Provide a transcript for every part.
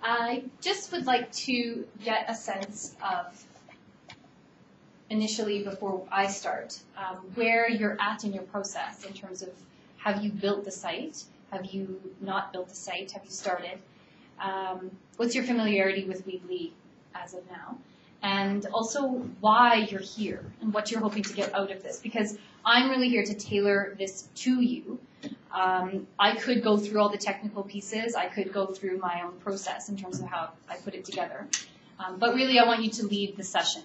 I just would like to get a sense of, initially before I start, where you're at in your process in terms of, have you built the site? Have you not built the site? Have you started? What's your familiarity with Weebly as of now? And also why you're here and what you're hoping to get out of this. Because I'm really here to tailor this to you. I could go through all the technical pieces. I could go through my own process in terms of how I put it together. But really, I want you to lead the session.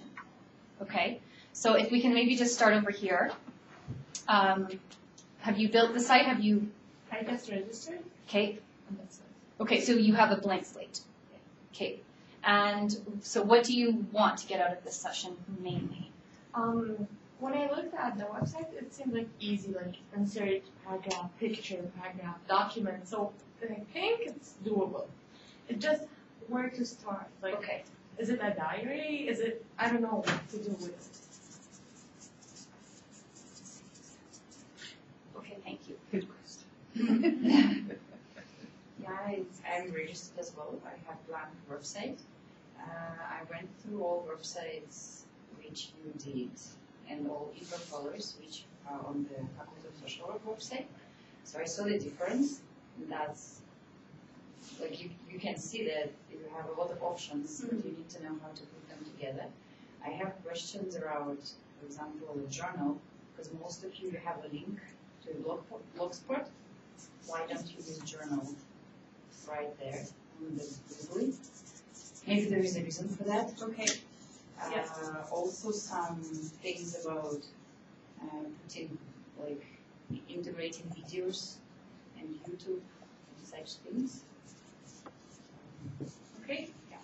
Okay? So if we can maybe just start over here. Have you built the site? Have you... I just registered. Okay. Okay, so you have a blank slate. Okay. And so what do you want to get out of this session mainly? When I looked at the website, it seemed like easy, like insert paragraph, picture, paragraph, document. So I think it's doable. It just where to start. Like, Okay. Is it a diary? Is it, I don't know what to do with it. Okay, thank you. Good question. Yeah, I'm registered as well. I have blank website. I went through all websites which you did and all info folders which are on the Faculty of Social Work website. So I saw the difference. That's like you can see that you have a lot of options, but you need to know how to put them together. I have questions around, for example, a journal, because most of you have a link to Blogspot. Why don't you use journal right there on the Weebly? Maybe there is a reason for that. Okay. Yes. Also some things about putting, like, integrating videos and YouTube and such things. Okay. Yeah.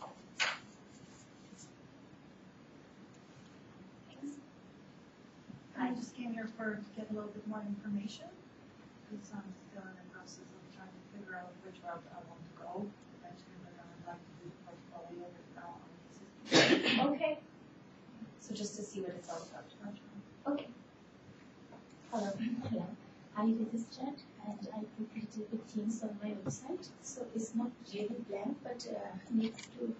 Thanks. I just came here to get a little bit more information, because I'm still in the process of trying to figure out which route I want to go. Eventually, but I'd like to do the portfolio without on the system. Okay. So just to see what it's all about. Okay. Hello. Hello. I registered and I put little bit things on my website. So it's not really blank, but need to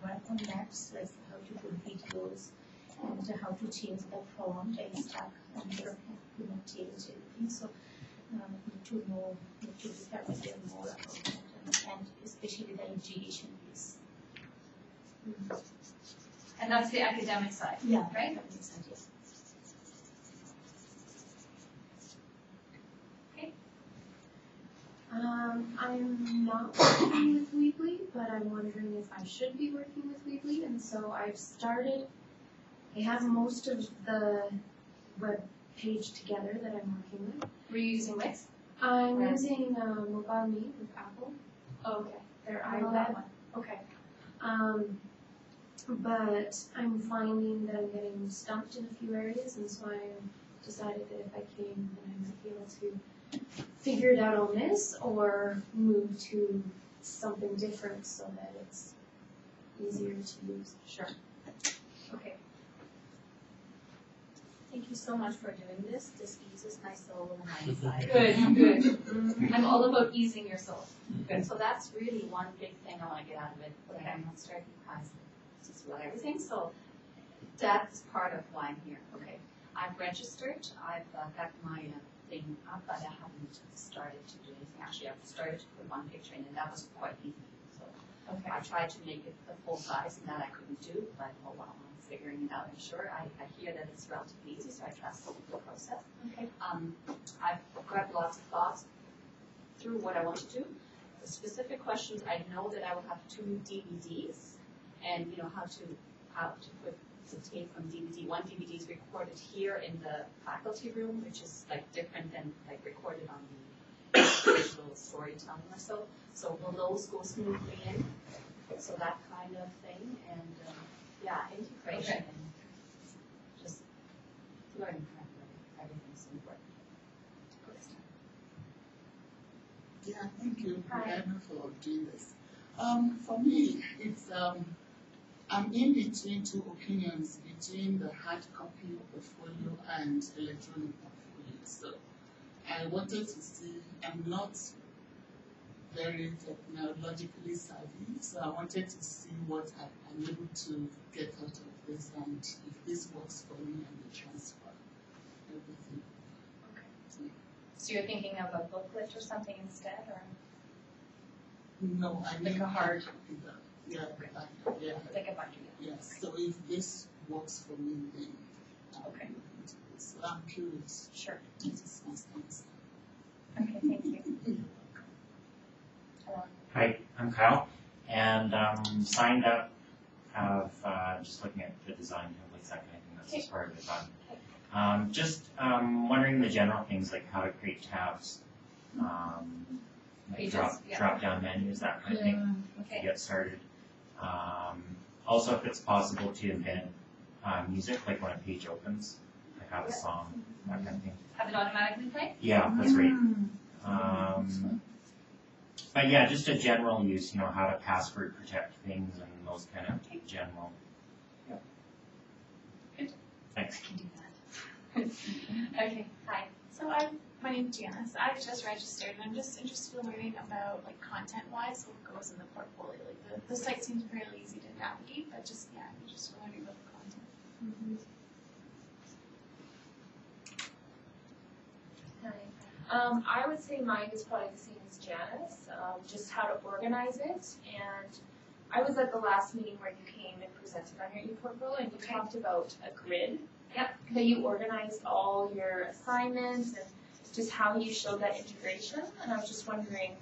work on maps, like how to put videos and how to change the font and stuff, and change everything. So need to know, need to be familiar more about that, and especially the integration piece. And that's the academic side, Yeah, right? academic side, yes. Okay. I'm not working with Weebly, but I'm wondering if I should be working with Weebly, and so I've started. I have most of the web page together that I'm working with. Were you using Wix? I'm using MobileMe with Apple. Oh, okay. Their I know iWeb. that one. Okay. But I'm finding that I'm getting stumped in a few areas, and so I decided that if I came, then I might be able to figure it out on this, or move to something different so that it's easier to use. Sure. Okay. Thank you so much for doing this. This eases my soul and my anxiety. Good, good. I'm all about easing your soul. Good. So that's really one big thing I want to get out of it. Okay. I'm not starting class. Just about everything. So that's part of why I'm here. Okay. I've registered. I've got my thing up, but I haven't started to do anything. Actually, I've started to put one picture in, and that was quite easy. So okay. I tried to make it the full size, and that I couldn't do. But oh well, I'm figuring it out. I'm sure. I hear that it's relatively easy, so I trust the process. Okay. I've got lots of thoughts through what I want to do. The specific questions, I know that I will have 2 DVDs, and you know how to put the tape from DVD. One DVD is recorded here in the faculty room, which is like different than like recorded on the visual storytelling or so. So will those go smoothly in? So that kind of thing, and yeah, integration and just learning everything's important. Yeah, thank you, Diana, for doing this. For me, it's I'm in between two opinions between the hard copy portfolio and electronic portfolio. So I wanted to see, I'm not very technologically savvy, so I wanted to see what I'm able to get out of this, and if this works for me, and the transfer everything. So you're thinking of a booklet or something instead, or No, I like mean a hard, yeah, like a binder? yes. So if this works for me, then Okay. look into this. So I'm curious. Sure. Thanks. Okay, thank you. Hi, I'm Kyle, and signed up. Have just looking at the design templates, that kind of thing. That's just part of the fun. Just wondering the general things like how to create tabs, like Pages, yeah. drop down menus, that kind of thing. To Okay. get started. Also, if it's possible to embed music, like when a page opens, like have a song, that kind of thing. Have it automatically play? Yeah, that's great. But yeah, just a general use, you know, how to password protect things and those kind of general. Yep. Good. Thanks. I can do that. Okay, hi. So my name's Janice. I just registered and I'm just interested in learning about like content-wise what goes in the portfolio. Like the site seems fairly easy to navigate, but just I'm just learning about the content. I would say mine is probably the same as Janice, just how to organize it. And I was at the last meeting where you came and presented on your ePortfolio and you talked about a grid. Yep. That you organized all your assignments and just how you showed that integration. And I was just wondering,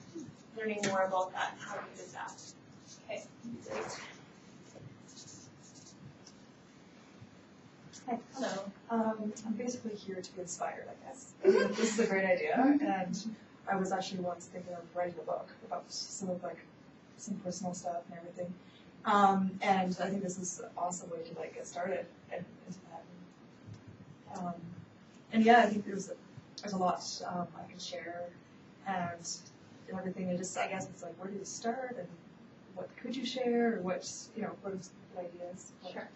learning more about that, how you did that. Okay, great. Hi. Hello. I'm basically here to be inspired, I guess. I think this is a great idea, and I was actually once thinking of writing a book about some of some personal stuff and everything. And I think this is an awesome way to get started into that. And yeah, I think there's a lot I can share and everything. And just I guess it's where do you start and what could you share or what is what ideas. Sure.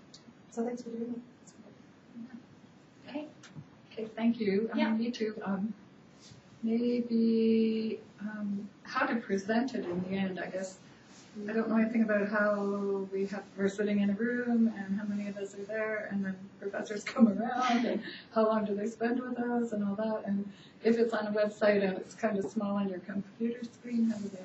So thanks for doing it. Okay. Okay, thank you. Yeah. Me too. Maybe how to present it in the end, I guess. I don't know anything about how we're sitting in a room and how many of us are there and then professors come around and how long do they spend with us and all that. And if it's on a website and it's kind of small on your computer screen, how do they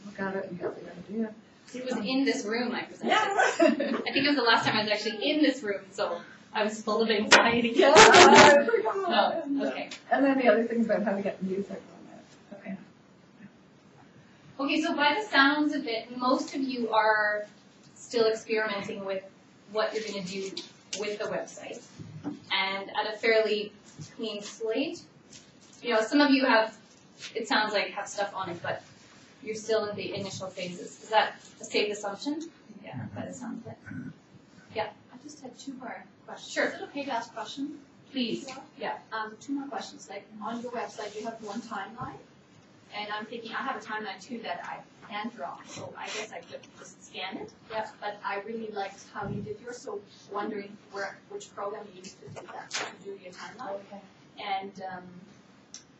look at it and get the idea? It was in this room I presented. Yeah. I think it was the last time I was actually in this room, so I was full of anxiety. Yeah, I forgot. No, okay. And then the other thing about how to get music on it. Okay. Okay, so by the sounds of it, most of you are still experimenting with what you're going to do with the website, and at a fairly clean slate. Some of you have, it sounds like, have stuff on it, but you're still in the initial phases. Is that a safe assumption? Yeah, by the sound of it. Yeah. I just had two more questions. Sure. Is it okay to ask questions? Please. Yeah. Two more questions. Like on your website, you have one timeline, and I'm thinking I have a timeline too that I can draw. So I guess I could just scan it. Yeah. But I really liked how you did yours. So wondering which program you used to do that to do your timeline. Okay. And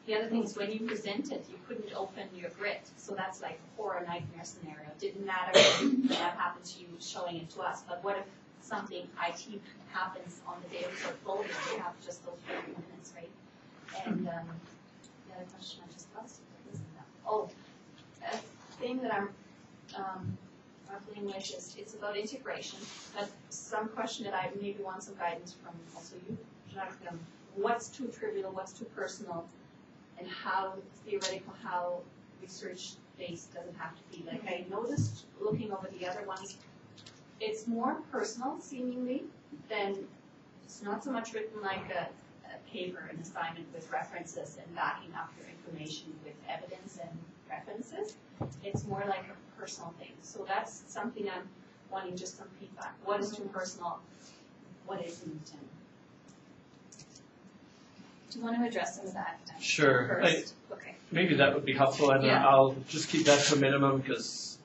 the other thing is when you presented, you couldn't open your grid. So that's like a horror nightmare scenario. Didn't matter if that happened to you showing it to us. But what if something IT happens on the day of the portfolio? You have just those 30 minutes, right? And the other question I just lost. A thing that I'm grappling with is it's about integration. But some question that I maybe want some guidance from also you, Jacques. What's too trivial? What's too personal? And how theoretical, how research-based does it have to be? Like I noticed looking over the other ones, it's more personal seemingly than, it's not so much written like a paper, an assignment with references and backing up your information with evidence and references. It's more like a personal thing. So that's something I'm wanting just some feedback. What is too personal? What isn't? Do you want to address some of that Sure. first? Okay. Maybe that would be helpful, and Yeah. I'll just keep that to a minimum because